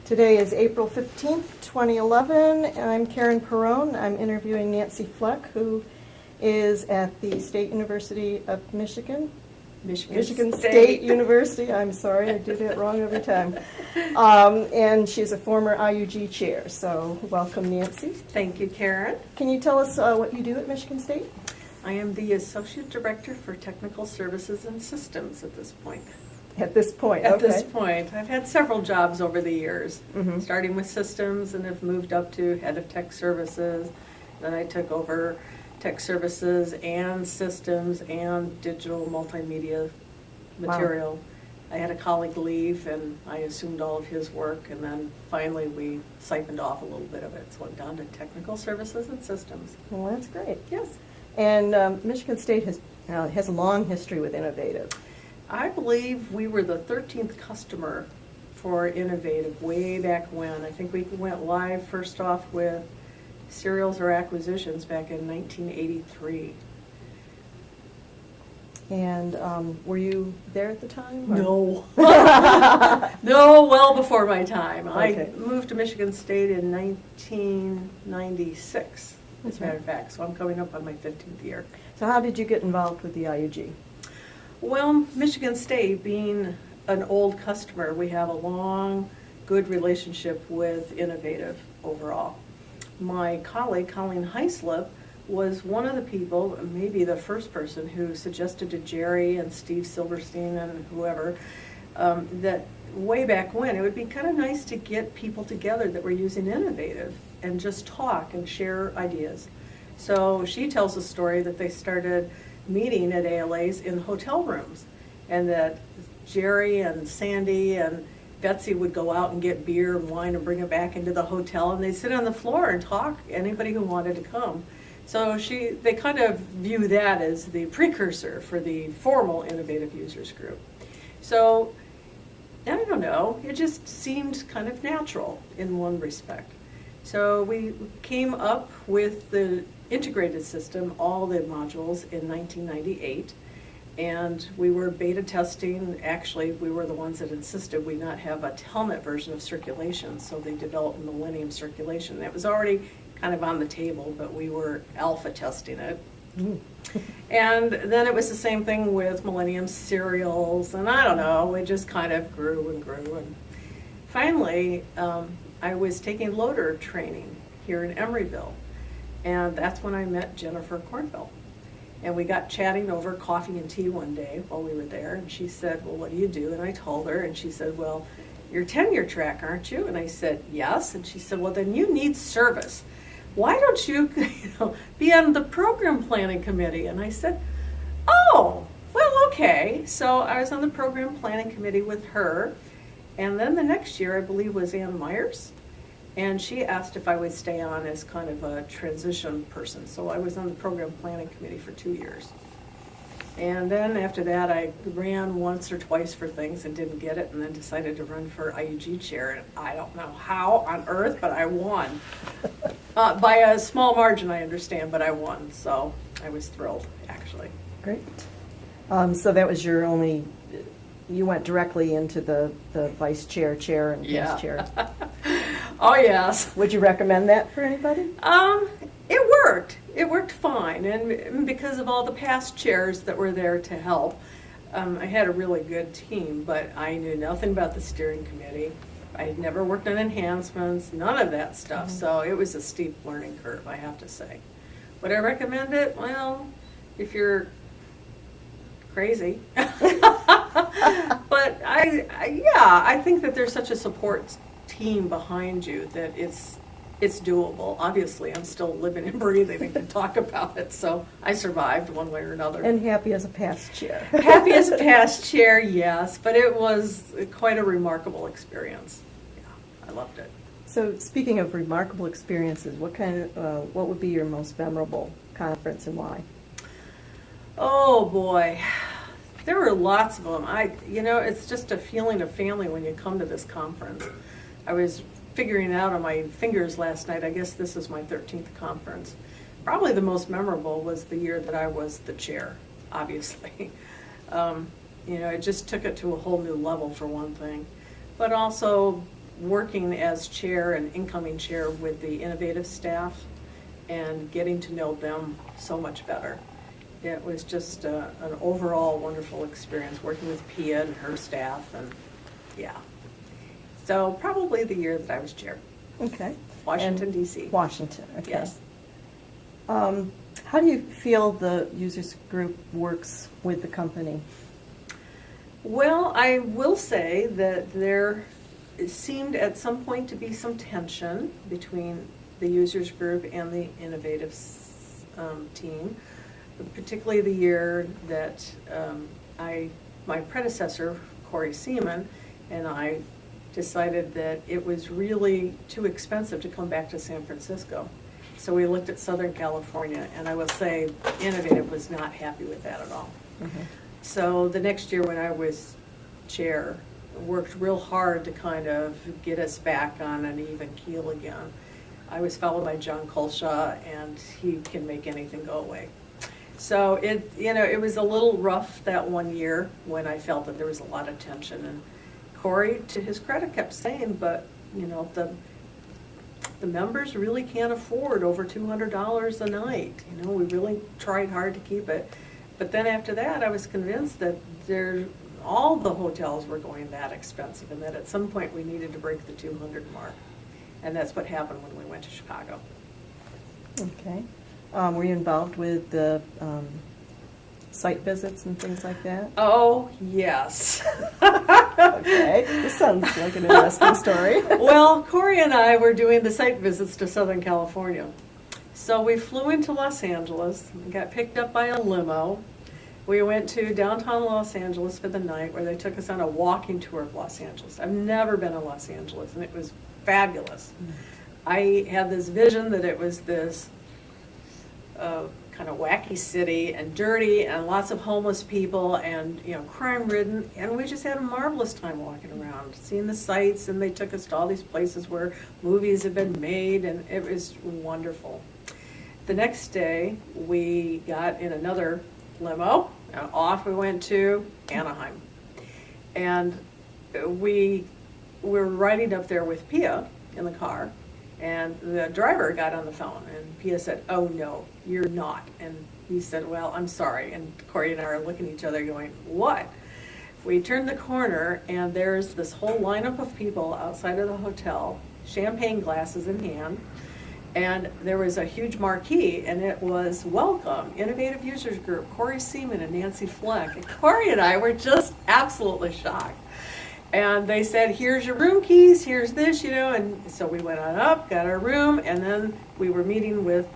Today is April 15th, 2011, and I'm Karen Perrone. I'm interviewing Nancy Fleck, who is at the State University of Michigan. Michigan State University. I'm sorry, I do that wrong every time. And she's a former IUG chair, so welcome, Nancy. Thank you, Karen. Can you tell us what you do at Michigan State? I am the Associate Director for Technical Services and Systems at this point. At this point, At okay. this point. I've had several jobs over the years, starting with systems and have moved up to head of tech services. Then I took over tech services and systems and digital multimedia material. Wow. I had a colleague leave and I assumed all of his work, and then finally we siphoned off a little bit of it. So I'm down to technical services and systems. Well, that's great. Yes. And Michigan State has a long history with Innovative. I believe we were the 13th customer for Innovative way back when. I think we went live first off with Serials or Acquisitions back in 1983. And were you there at the time? Or? No. No, well before my time. Okay. I moved to Michigan State in 1996, as a matter of fact, so I'm coming up on my 15th year. So how did you get involved with the IUG? Well, Michigan State, being an old customer, we have a long, good relationship with Innovative overall. My colleague, Colleen Heislip, was one of the people, maybe the first person, who suggested to Jerry and Steve Silverstein and whoever, that way back when it would be kind of nice to get people together that were using Innovative and just talk and share ideas. So she tells the story that they started meeting at ALAs in hotel rooms, and that Jerry and Sandy and Betsy would go out and get beer and wine and bring it back into the hotel, and they'd sit on the floor and talk, anybody who wanted to come. So they kind of view that as the precursor for the formal Innovative Users Group. So I don't know, it just seemed kind of natural in one respect. So we came up with the integrated system, all the modules, in 1998, and we were beta testing. Actually, we were the ones that insisted we not have a Telnet version of circulation, so they developed Millennium Circulation. That was already kind of on the table, but we were alpha testing it. And then it was the same thing with Millennium Serials, and I don't know, it just kind of grew and grew. And finally, I was taking loader training here in Emeryville, and that's when I met Jennifer Cornfeld. And we got chatting over coffee and tea one day while we were there, and she said, well, what do you do? And I told her, and she said, well, you're tenure track, aren't you? And I said, yes. And she said, well, then you need service. Why don't you, be on the program planning committee? And I said, oh, well, okay. So I was on the program planning committee with her, and then the next year, I believe, was Ann Myers. And she asked if I would stay on as kind of a transition person. So I was on the program planning committee for 2 years. And then after that, I ran once or twice for things and didn't get it, and then decided to run for IUG chair. And I don't know how on earth, but I won. By a small margin, I understand, but I won. So I was thrilled, actually. Great. So that was your only, you went directly into the vice chair, and vice chair. Oh, yes. Would you recommend that for anybody? It worked. It worked fine. And because of all the past chairs that were there to help, I had a really good team, but I knew nothing about the steering committee. I had never worked on enhancements, none of that stuff. So it was a steep learning curve, I have to say. Would I recommend it? Well, if you're crazy. But I think that there's such a support team behind you that it's doable. Obviously, I'm still living and breathing and can talk about it, so I survived one way or another. And happy as a past chair. Happy as a past chair, yes, but it was quite a remarkable experience. Yeah, I loved it. So speaking of remarkable experiences, what would be your most memorable conference and why? Oh boy, there were lots of them. It's just a feeling of family when you come to this conference. I was figuring out on my fingers last night, I guess this is my 13th conference. Probably the most memorable was the year that I was the chair, obviously. It just took it to a whole new level for one thing. But also working as chair and incoming chair with the innovative staff and getting to know them so much better. It was just an overall wonderful experience working with Pia and her staff, and yeah. So probably the year that I was chair. Okay. Washington, And D.C. Washington, okay. Yes. How do you feel the users group works with the company? Well, I will say that there seemed at some point to be some tension between the users group and the innovative team, particularly the year that my predecessor, Corey Seaman, and I decided that it was really too expensive to come back to San Francisco. So we looked at Southern California, and I will say Innovative was not happy with that at all. Mm-hmm. So the next year when I was chair, worked real hard to kind of get us back on an even keel again. I was followed by John Colshaw, and he can make anything go away. So it was a little rough that one year when I felt that there was a lot of tension. And Corey, to his credit, kept saying, but the members really can't afford over $200 a night. We really tried hard to keep it. But then after that, I was convinced that all the hotels were going that expensive, and that at some point we needed to break the 200 mark. And that's what happened when we went to Chicago. Okay. Were you involved with the site visits and things like that? Oh, yes. Okay. This sounds like an interesting story. Well, Corey and I were doing the site visits to Southern California. So we flew into Los Angeles, got picked up by a limo. We went to downtown Los Angeles for the night, where they took us on a walking tour of Los Angeles. I've never been to Los Angeles, and it was fabulous. I had this vision that it was this kind of wacky city, and dirty, and lots of homeless people, and crime-ridden, and we just had a marvelous time walking around, seeing the sights, and they took us to all these places where movies had been made, and it was wonderful. The next day, we got in another limo, and off we went to Anaheim. And we were riding up there with Pia in the car, and the driver got on the phone, and Pia said, "Oh no, you're not." And he said, "Well, I'm sorry." And Corey and I are looking at each other going, "What?" We turned the corner, and there's this whole lineup of people outside of the hotel, champagne glasses in hand, and there was a huge marquee, and it was, "Welcome, Innovative Users Group, Corey Seaman and Nancy Fleck." And Corey and I were just absolutely shocked. And they said, "Here's your room keys, here's this, and so we went on up, got our room, and then we were meeting with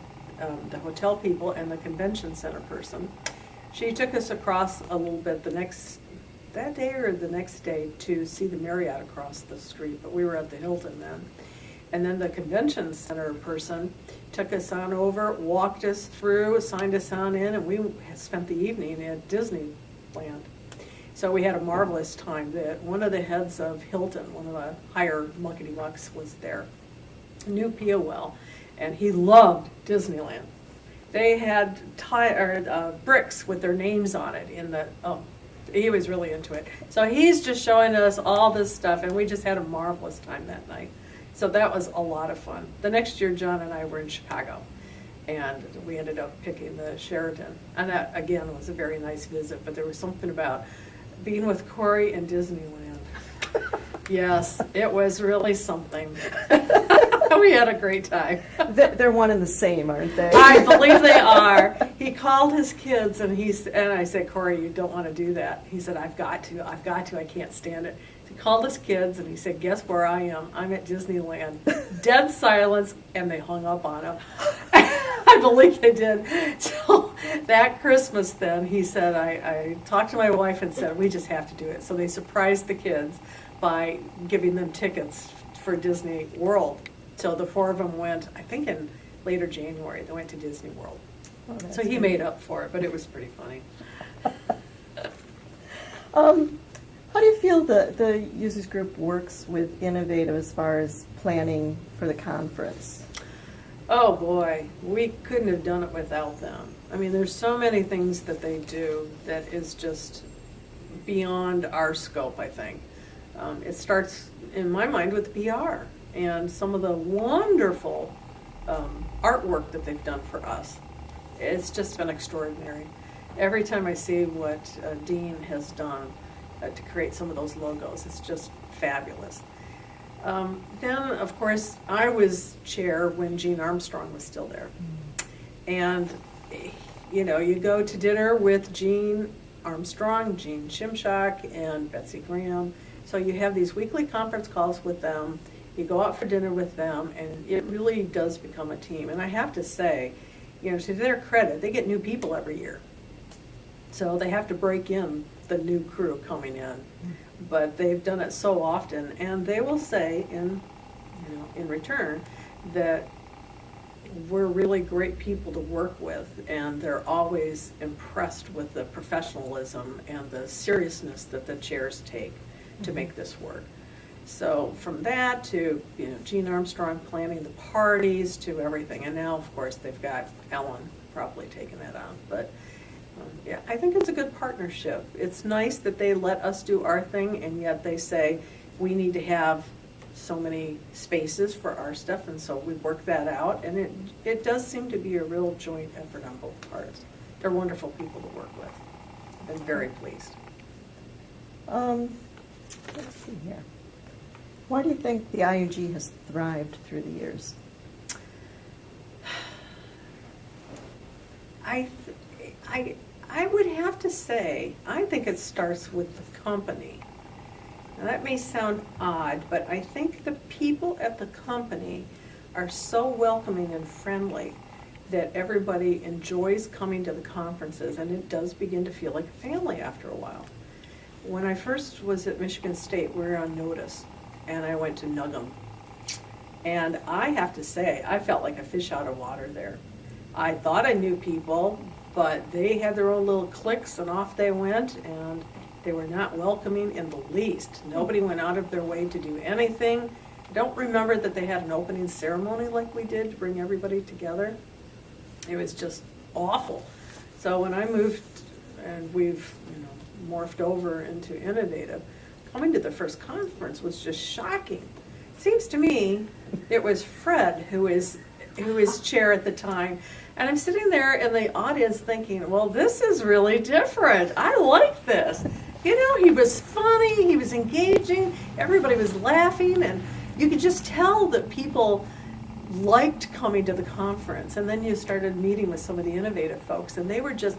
the hotel people and the convention center person. She took us across a little bit that day or the next day to see the Marriott across the street, but we were at the Hilton then. And then the convention center person took us on over, walked us through, signed us on in, and we spent the evening at Disneyland. So we had a marvelous time. One of the heads of Hilton, one of the higher muckety-mucks, was there, knew Pia well, and he loved Disneyland. They had bricks with their names on it he was really into it. So he's just showing us all this stuff, and we just had a marvelous time that night. So that was a lot of fun. The next year, John and I were in Chicago, and we ended up picking the Sheraton. And that, again, was a very nice visit, but there was something about being with Corey in Disneyland. Yes, it was really something. We had a great time. They're one and the same, aren't they? I believe they are. He called his kids, and I said, "Corey, you don't want to do that." He said, I've got to, I can't stand it. He called his kids, and he said, "Guess where I am? I'm at Disneyland." Dead silence, and they hung up on him. I believe they did. So that Christmas then, he said, I talked to my wife and said, "We just have to do it." So they surprised the kids by giving them tickets for Disney World. So the four of them went, I think in later January, they went to Disney World. Oh, so he made up for it, but it was pretty funny. How do you feel the users group works with Innovative as far as planning for the conference? Oh boy, we couldn't have done it without them. I mean, there's so many things that they do that is just beyond our scope, I think. It starts, in my mind, with PR and some of the wonderful artwork that they've done for us. It's just been extraordinary. Every time I see what Dean has done to create some of those logos, it's just fabulous. Then, of course, I was chair when Gene Armstrong was still there. And, you know, you go to dinner with Gene Armstrong, Gene Shimshak, and Betsy Graham. So you have these weekly conference calls with them. You go out for dinner with them, and it really does become a team. And I have to say, you know, to their credit, they get new people every year. So they have to break in the new crew coming in. But they've done it so often, and they will say in return that we're really great people to work with, and they're always impressed with the professionalism and the seriousness that the chairs take to make this work. So from that to, you know, Gene Armstrong planning the parties to everything, and now of course they've got Ellen probably taking that on. But yeah, I think it's a good partnership. It's nice that they let us do our thing, and yet they say we need to have so many spaces for our stuff, and so we work that out, and it does seem to be a real joint effort on both parts. They're wonderful people to work with. I've been very pleased. Let's see here. Why do you think the IUG has thrived through the years? I would have to say, I think it starts with the company. Now, that may sound odd, but I think the people at the company are so welcoming and friendly that everybody enjoys coming to the conferences, and it does begin to feel like a family after a while. When I first was at Michigan State, we were on notice, and I went to Nuggum. And I have to say, I felt like a fish out of water there. I thought I knew people, but they had their own little cliques, and off they went, and they were not welcoming in the least. Nobody went out of their way to do anything. I don't remember that they had an opening ceremony like we did to bring everybody together. It was just awful. So when I moved, and we've morphed over into Innovative, coming to the first conference was just shocking. Seems to me it was Fred who was chair at the time, and I'm sitting there in the audience thinking, well, this is really different. I like this. You know, he was funny, he was engaging, everybody was laughing, and you could just tell that people liked coming to the conference. And then you started meeting with some of the Innovative folks, and they were just,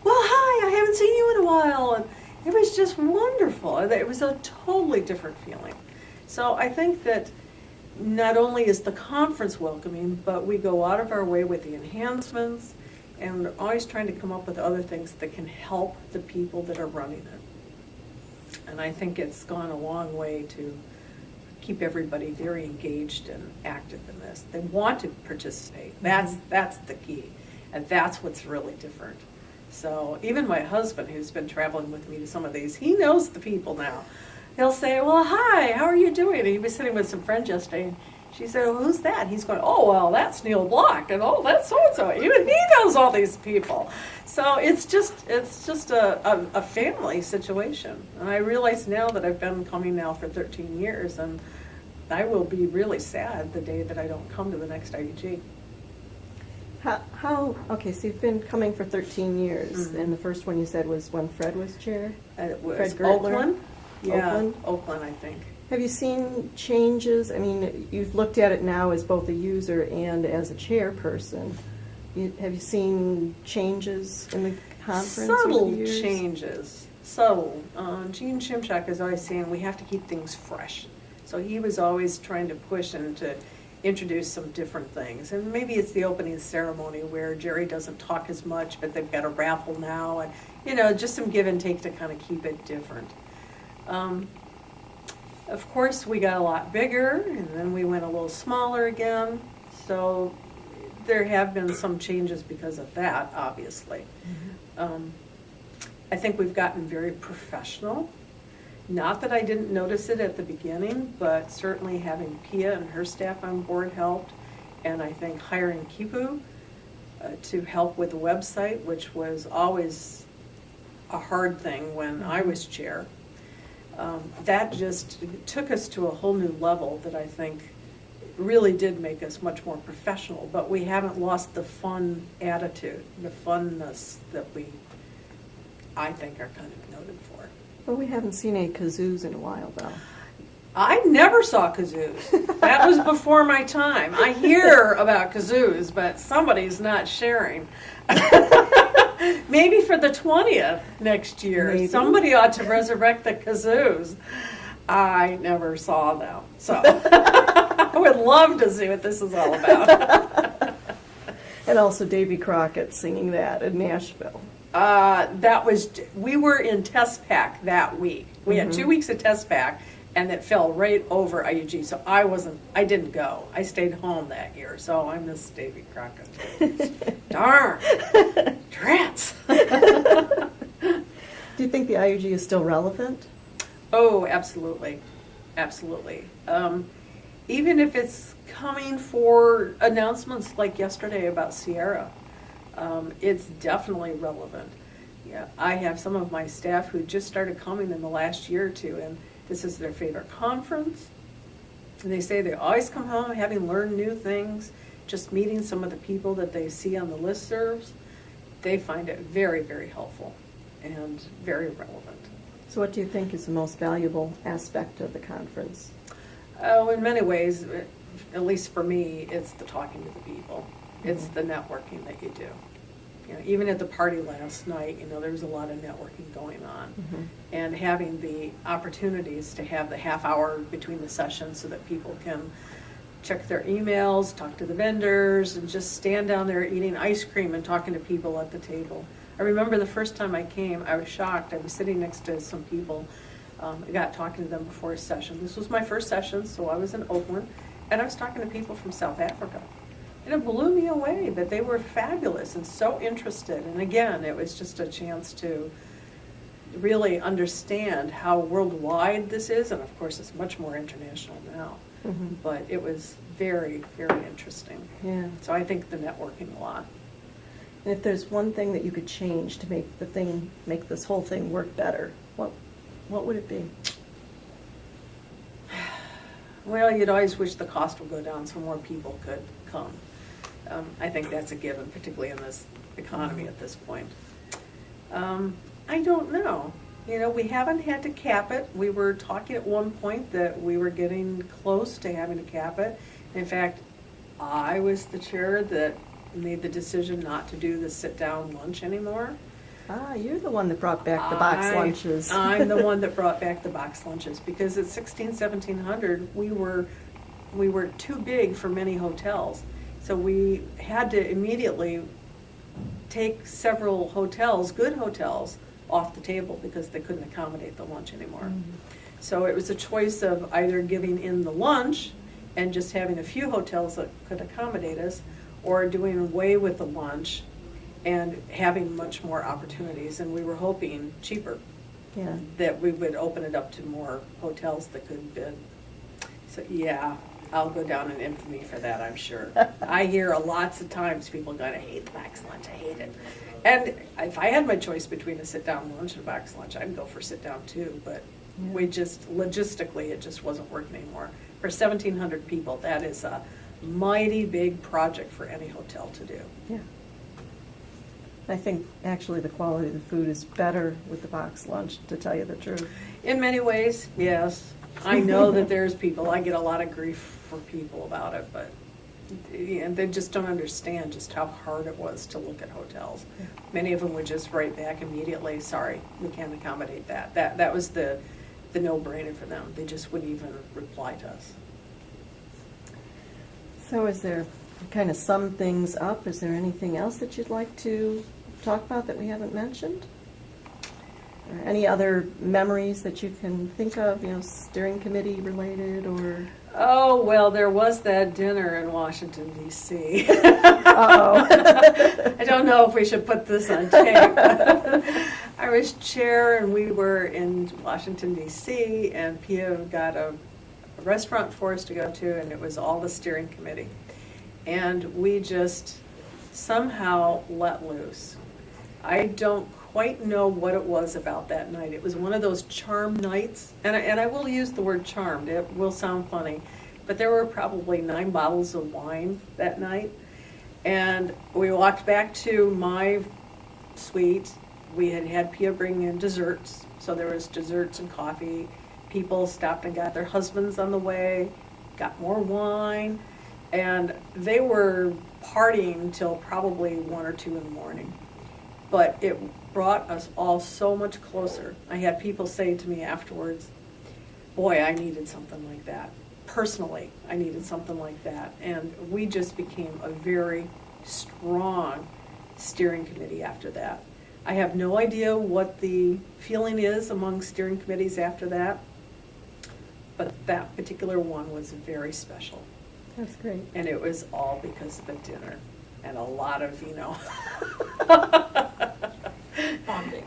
well, hi, I haven't seen you in a while. And it was just wonderful. It was a totally different feeling. So I think that not only is the conference welcoming, but we go out of our way with the enhancements, and we're always trying to come up with other things that can help the people that are running it. And I think it's gone a long way to keep everybody very engaged and active in this. They want to participate. That's the key, and that's what's really different. So even my husband, who's been traveling with me to some of these, he knows the people now. He'll say, well, hi, how are you doing? And he was sitting with some friends yesterday, and she said, well, who's that? He's going, oh, well, that's Neil Block, and oh, that's so-and-so. Even he knows all these people. So it's just a family situation. And I realize now that I've been coming now for 13 years, and I will be really sad the day that I don't come to the next IUG. Okay, so you've been coming for 13 years, and the first one you said was when Fred was chair? It was Fred Gertler? Oakland? Yeah, Oakland? Oakland, I think. Have you seen changes? I mean, you've looked at it now as both a user and as a chairperson. Have you seen changes in the conference over Subtle the years? changes. Subtle. Gene Shimshak is always saying we have to keep things fresh. So he was always trying to push and to introduce some different things. And maybe it's the opening ceremony where Jerry doesn't talk as much, but they've got a raffle now, and just some give and take to kind of keep it different. Of course, we got a lot bigger, and then we went a little smaller again. So there have been some changes because of that, obviously. I think we've gotten very professional. Not that I didn't notice it at the beginning, but certainly having Pia and her staff on board helped. And I think hiring Kipu to help with the website, which was always a hard thing when I was chair. that just took us to a whole new level that I think really did make us much more professional, but we haven't lost the fun attitude, the funness that I think are kind of noted for. Well, we haven't seen any kazoos in a while, though. I never saw kazoos. That was before my time. I hear about kazoos, but somebody's not sharing. Maybe for the 20th next year, Maybe. Somebody ought to resurrect the kazoos. I never saw them, so I would love to see what this is all about. And also Davy Crockett singing that in Nashville. We were in test pack that week. We had 2 weeks of test pack, and it fell right over IUG. So I didn't go. I stayed home that year, so I missed Davy Crockett. Darn. Drats. Do you think the IUG is still relevant? Oh, absolutely. Absolutely. Even if it's coming for announcements like yesterday about Sierra, it's definitely relevant. Yeah, I have some of my staff who just started coming in the last year or two, and this is their favorite conference. And they say they always come home having learned new things, just meeting some of the people that they see on the listservs. They find it very, very helpful and very relevant. So what do you think is the most valuable aspect of the conference? Oh, in many ways, at least for me, it's the talking to the people. It's the networking that you do. You know, even at the party last night, there was a lot of networking going on. And having the opportunities to have the half hour between the sessions so that people can check their emails, talk to the vendors, and just stand down there eating ice cream and talking to people at the table. I remember the first time I came, I was shocked. I was sitting next to some people. I got talking to them before a session. This was my first session, so I was in Oakland, and I was talking to people from South Africa. And it blew me away that they were fabulous and so interested. And again, it was just a chance to really understand how worldwide this is. And of course, it's much more international now. But it was very, very interesting. Yeah. So I think the networking a lot. And if there's one thing that you could change to make this whole thing work better, what would it be? Well, you'd always wish the cost would go down so more people could come. I think that's a given, particularly in this economy at this point. I don't know. We haven't had to cap it. We were talking at one point that we were getting close to having to cap it. In fact, I was the chair that made the decision not to do the sit-down lunch anymore. Ah, you're the one that brought back the box lunches. I'm the one that brought back the box lunches because at 1700 we were too big for many hotels. So we had to immediately take several hotels, good hotels, off the table because they couldn't accommodate the lunch anymore. So it was a choice of either giving in the lunch and just having a few hotels that could accommodate us, or doing away with the lunch and having much more opportunities. And we were hoping cheaper, that we would open it up to more hotels that could bid. So yeah, I'll go down in infamy for that, I'm sure. I hear lots of times people going, I hate the box lunch, I hate it. And if I had my choice between a sit-down lunch and a box lunch, I'd go for sit-down too, but we just, logistically, it just wasn't working anymore. For 1,700 people, that is a mighty big project for any hotel to do. Yeah. I think actually the quality of the food is better with the box lunch, to tell you the truth. In many ways, yes. I know that there's people, I get a lot of grief for people about it, but they just don't understand just how hard it was to look at hotels. Yeah. Many of them would just write back immediately, sorry, we can't accommodate that. That was the no-brainer for them. They just wouldn't even reply to us. So is there, kind of sum things up, is there anything else that you'd like to talk about that we haven't mentioned? Or any other memories that you can think of, steering committee related or? Oh, well, there was that dinner in Washington, D.C. Uh-oh. I don't know if we should put this on tape. I was chair, and we were in Washington, D.C., and Pia got a restaurant for us to go to, and it was all the steering committee. And we just somehow let loose. I don't quite know what it was about that night. It was one of those charm nights, and I will use the word charmed. It will sound funny, but there were probably 9 bottles of wine that night. And we walked back to my suite. We had Pia bring in desserts, so there was desserts and coffee. People stopped and got their husbands on the way, got more wine, and they were partying till probably 1 or 2 in the morning. But it brought us all so much closer. I had people say to me afterwards, boy, I needed something like that. Personally, I needed something like that. And we just became a very strong steering committee after that. I have no idea what the feeling is among steering committees after that, but that particular one was very special. That's great. And it was all because of a dinner and a lot of, Bonding.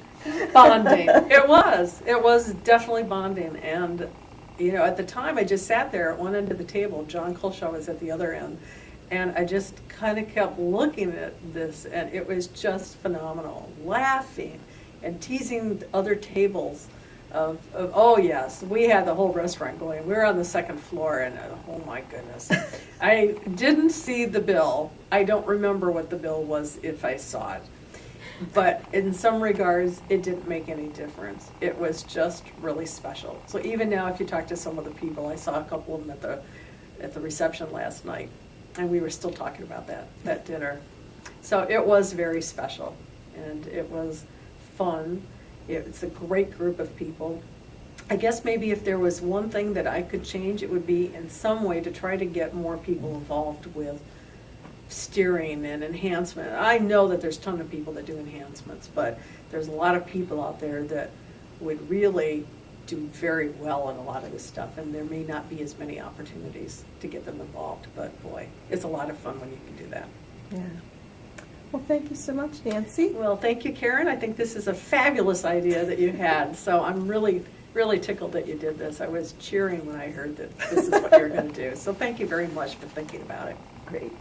bonding. It was definitely bonding. And, at the time I just sat there at one end of the table. John Kulshaw was at the other end. And I just kind of kept looking at this, and it was just phenomenal. Laughing and teasing other tables of oh yes, we had the whole restaurant going. We were on the 2nd floor, and oh my goodness. I didn't see the bill. I don't remember what the bill was if I saw it. But in some regards, it didn't make any difference. It was just really special. So even now, if you talk to some of the people, I saw a couple of them at the reception last night, and we were still talking about that dinner. So it was very special, and it was fun. It's a great group of people. I guess maybe if there was one thing that I could change, it would be in some way to try to get more people involved with steering and enhancement. I know that there's a ton of people that do enhancements, but there's a lot of people out there that would really do very well in a lot of this stuff, and there may not be as many opportunities to get them involved, but boy, it's a lot of fun when you can do that. Yeah. Well, thank you so much, Nancy. Well, thank you, Karen. I think this is a fabulous idea that you had, so I'm really, really tickled that you did this. I was cheering when I heard that this is what you're going to do, so thank you very much for thinking about it. Great.